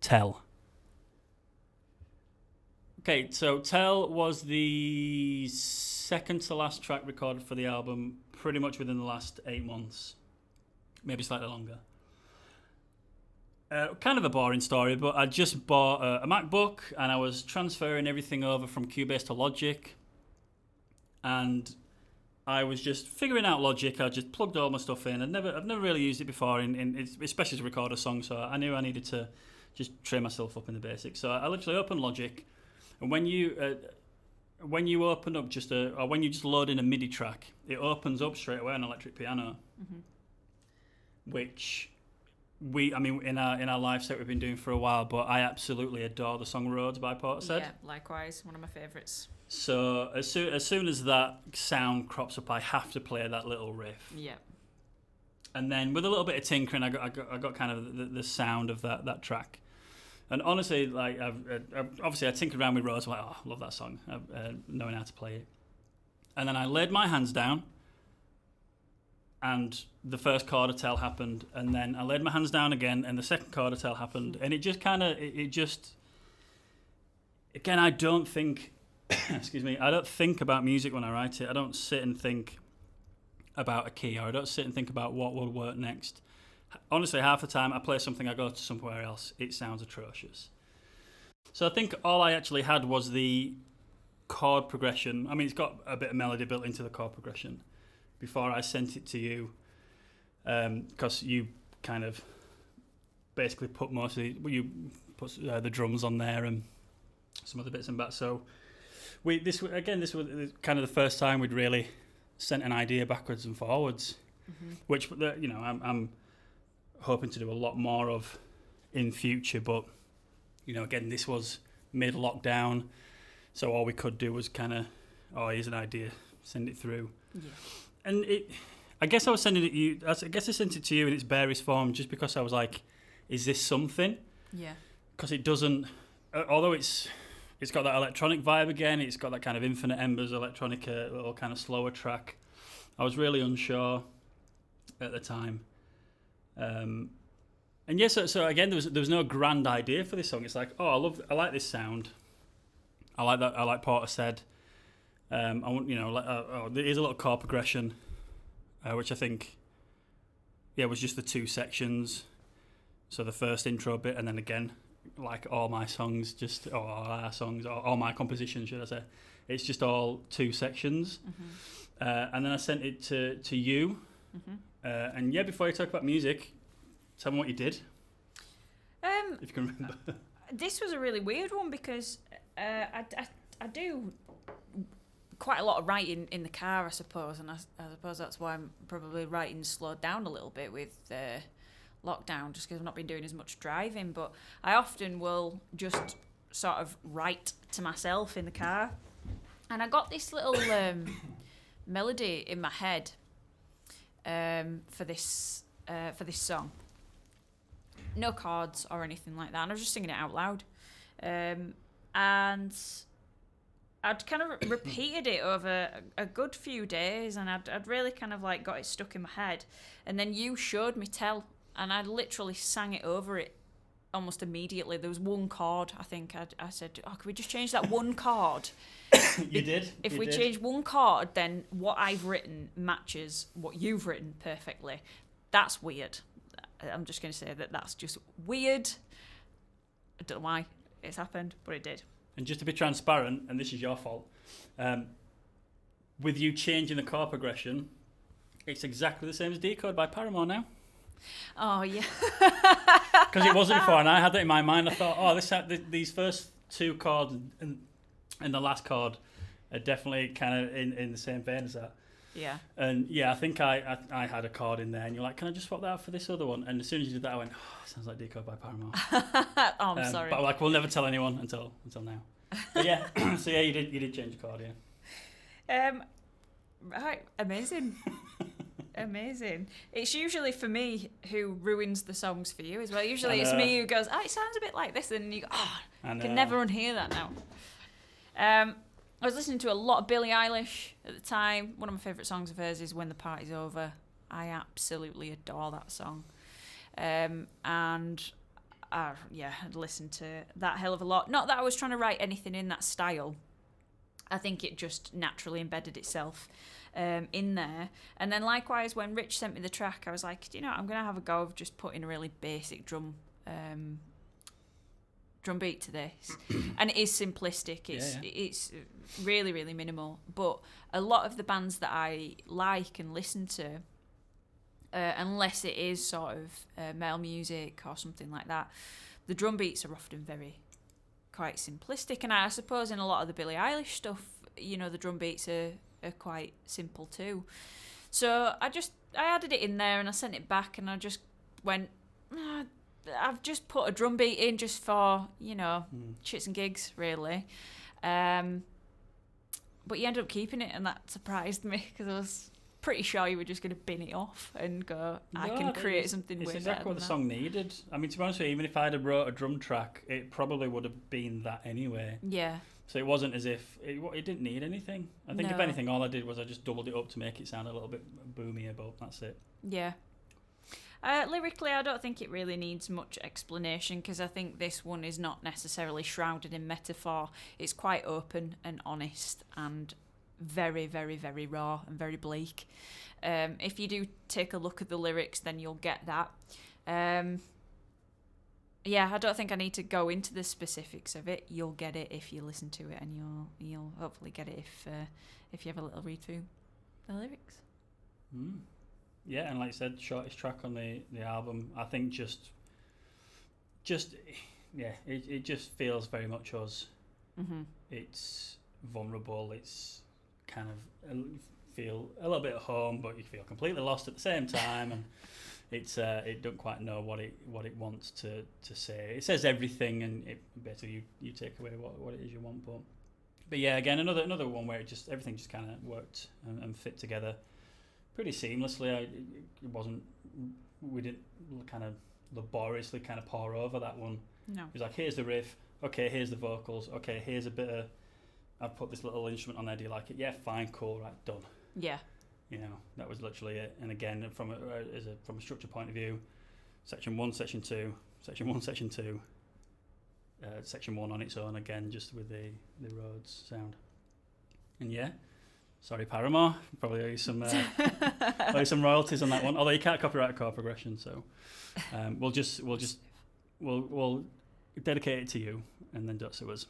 Tell. Okay, so Tell was the second to last track recorded for the album, pretty much within the last 8 months, maybe slightly longer. Kind of a boring story, but I just bought a MacBook and I was transferring everything over from Cubase to Logic, and I was just figuring out Logic. I just plugged all my stuff in. I've never really used it before, especially to record a song, so I knew I needed to just train myself up in the basics. So I literally opened Logic, and when you open up or when you just load in a MIDI track, it opens up straight away an electric piano, which in our live set we've been doing for a while, but I absolutely adore the song Roads by Portishead. Yeah, likewise, one of my favourites. So as soon as that sound crops up, I have to play that little riff. Yeah. And then with a little bit of tinkering, I got kind of the sound of that track. And honestly, like obviously I tinkered around with Roads. I'm like, oh, I love that song, knowing how to play it. And then I laid my hands down, and the first chord of Tell happened, and then I laid my hands down again, and the second chord of Tell happened, and it just kind of, it just, again, I don't think, excuse me, I don't think about music when I write it. I don't sit and think about a key, or I don't sit and think about what will work next. Honestly, half the time I play something, I go to somewhere else, it sounds atrocious. So I think all I actually had was the chord progression. I mean, it's got a bit of melody built into the chord progression before I sent it to you, because you kind of basically put the drums on there and some other bits and bats. So this was kind of the first time we'd really sent an idea backwards and forwards, which I'm hoping to do a lot more of in future. But again, this was mid-lockdown, so all we could do was kind of, here's an idea, send it through. Yeah. And I guess I sent it to you in its barest form just because I was like, is this something? Yeah. Because it doesn't, although it's got that electronic vibe again, it's got that kind of Infinite Embers electronic, little kind of slower track. I was really unsure at the time. And yes, so again, there was no grand idea for this song. It's like, I like this sound. I like that. I like Portishead. I want, there is a little chord progression, which I think, was just the 2 sections. So the first intro bit, and then again, like all my songs, all our songs, or all my compositions, should I say, it's just all 2 sections. And then I sent it to you. And before you talk about music, tell me what you did. If you can remember. This was a really weird one because I do quite a lot of writing in the car, I suppose, and I suppose that's why I'm probably writing slowed down a little bit with lockdown, just because I've not been doing as much driving. But I often will just sort of write to myself in the car, and I got this little melody in my head for this song. No chords or anything like that, and I was just singing it out loud, and I'd kind of repeated it over a good few days, and I'd really kind of like got it stuck in my head. And then you showed me Tell, and I literally sang it over it almost immediately. There was one chord, I think. I said, can we just change that one chord? You did. If we change one chord, then what I've written matches what you've written perfectly. That's weird. I'm just going to say that's just weird. I don't know why it's happened, but it did. And just to be transparent, and this is your fault, with you changing the chord progression, it's exactly the same as Decode by Paramore now. Oh, yeah. Because it wasn't before, and I had that in my mind. I thought, these first 2 chords and the last chord are definitely kind of in the same vein as that. Yeah. And I think I had a chord in there, and you're like, can I just swap that out for this other one? And as soon as you did that, I went, sounds like Decode by Paramore. I'm sorry. But like, we'll never tell anyone until now. But yeah, so you did change the chord, yeah. Right, amazing. Amazing. It's usually for me who ruins the songs for you as well. Usually it's me who goes, it sounds a bit like this, and you go, I can never unhear that now. I was listening to a lot of Billie Eilish at the time. One of my favourite songs of hers is When the Party's Over. I absolutely adore that song. And I'd listened to that hell of a lot. Not that I was trying to write anything in that style. I think it just naturally embedded itself in there. And then likewise, when Rich sent me the track, I was like, I'm going to have a go of just putting a really basic drum beat to this. And it is simplistic. It's really, really minimal. But a lot of the bands that I like and listen to, unless it is sort of male music or something like that, the drum beats are often quite simplistic. And I suppose in a lot of the Billie Eilish stuff, the drum beats are quite simple too. So I added it in there and I sent it back and I just went, I've just put a drum beat in just for, shits and gigs, really. But you ended up keeping it, and that surprised me because I was pretty sure you were just going to bin it off and go, I can create something way better. It's exactly what the song needed. I mean, to be honest with you, even if I'd have wrote a drum track, it probably would have been that anyway. Yeah. So it wasn't as if it didn't need anything. I think if anything, all I did was I just doubled it up to make it sound a little bit boomier, but that's it. Yeah. Lyrically, I don't think it really needs much explanation because I think this one is not necessarily shrouded in metaphor. It's quite open and honest and very, very, very raw and very bleak. If you do take a look at the lyrics, then you'll get that. I don't think I need to go into the specifics of it. You'll get it if you listen to it, and you'll hopefully get it if you have a little read through the lyrics. Yeah, and like I said, shortest track on the album. I think it just feels very much us. Mm-hmm. It's vulnerable. It's kind of feel a little bit at home, but you feel completely lost at the same time, and it don't quite know what it wants to say. It says everything, and it basically you take away what it is you want. But yeah, again, another one where everything just kind of worked and fit together pretty seamlessly. We didn't kind of laboriously kind of pour over that one. No. It was like, here's the riff, okay, here's the vocals, okay, here's a bit of, I've put this little instrument on there, do you like it? Yeah, fine, cool, right, done. Yeah. That was literally it. And again, from a structure point of view, section 1, section 2, section 1, section 2, section 1 on its own again, just with the Rhodes sound. And yeah, sorry, Paramore. Probably owe you some royalties on that one. Although you can't copyright a chord progression, so we'll dedicate it to you, and then don't sue us.